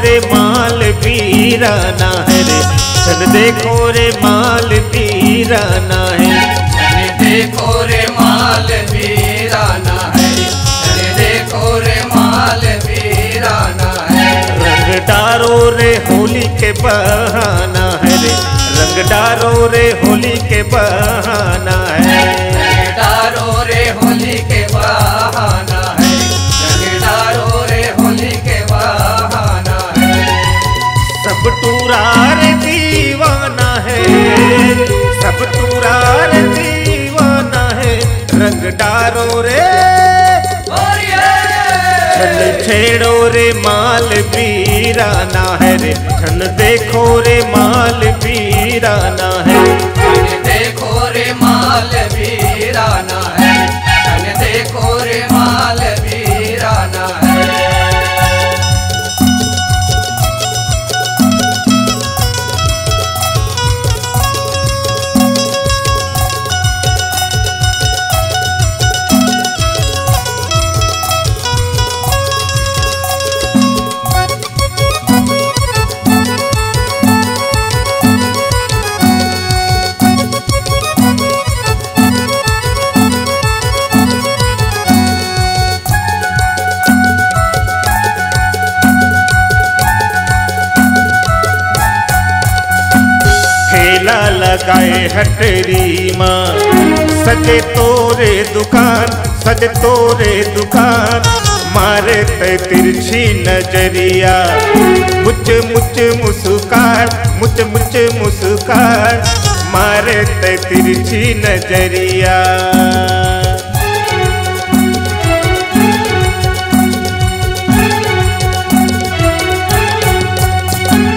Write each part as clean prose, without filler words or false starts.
रे माल वीराना है रे, छन देखो रे माल वीराना है। छन देखो रे माल वीराना है, छन देखो रे माल वीराना है। रंग डारो रे होली के बहाना है रे, रंग डारो रे होली के बहाना है। रंग डारो रे होली के बहाना है, रंग डारो रे होली के बहाना है। सब टूरा रे दीवाना है, सब टूरा रे दीवाना है, रंग डारो रे छन छेड़ो रे माल वीराना है रे, छन देखो रे माल वीराना है। छन देखो रे माल वीराना है, छन देखो रे माल वीराना है। लगाए हटरी माँ सजे तोरे दुकान, सजे तोरे दुकान, मारे ते तिरछी नजरिया, मुझ मुझ मुस्कान, मुझ मुझ मुस्कान, मारे ते तिरछी नजरिया।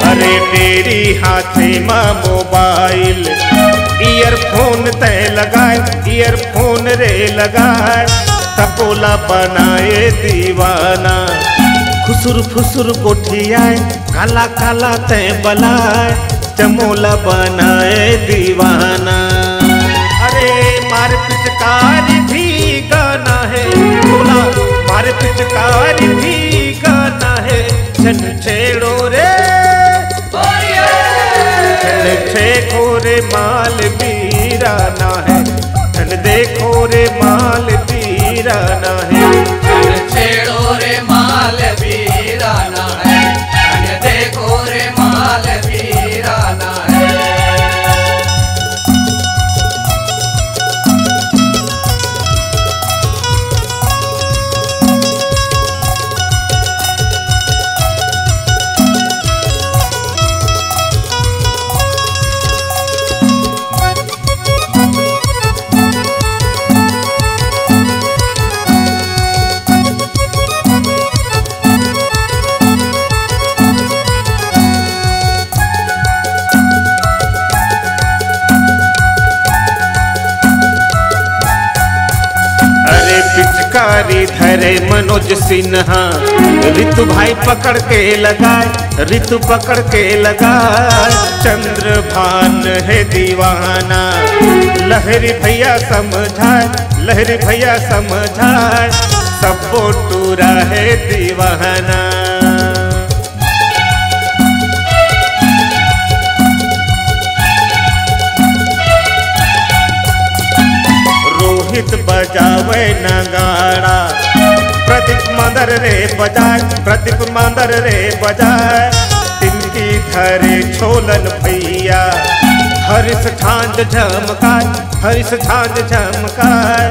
अरे मेरी हाथे माँ मोबाइल, ईयरफोन तय लगाए, ईयरफोन रे लगाए, तपोला बनाए दीवाना, खुसुर फुसुर गोठियाए, काला काला तय बलाए, चमोला बनाए दीवाना। अरे मार पिचकारी भी गाना है, बोला मार पिचकारी भी गाना है, छन छेड़ो रे देखो रे माल वीराना है, छन देखो रे माल वीराना है। छन छेड़ो रे माल वीराना है, छन देखो रे माल वीराना है। पिचकारी धरे मनोज सिन्हा, ऋतु भाई पकड़ के लगाए, ऋतु पकड़ के लगाए, चंद्रभान है दीवाना, लहरी भैया समझाए, लहरी भैया समझाए, सबको टूरा है दीवाना। रोहित बजावे नगाड़ा, प्रदीप मंदर रे बजाए, प्रदीप मंदर रे बजाए, तिनकी धरे छोलन भैया, हरिश झांझ झमकाए, हरिश झांझ झमकाए,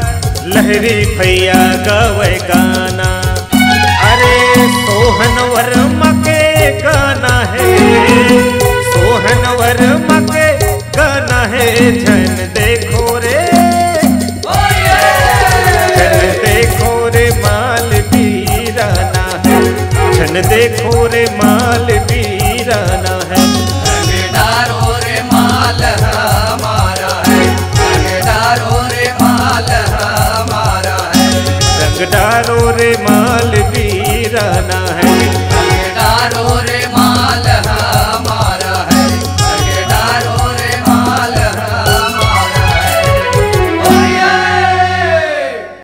लहरी भैया गवे गाना। अरे सोहन वर्मा के गाना है, सोहन वर्मा के गाना है, झन देखो रे छन देखो रे माल वीराना है। रंग डारो रे माल हमारा है, रंग डारो रे माल हमारा है, रंग डारो रे माल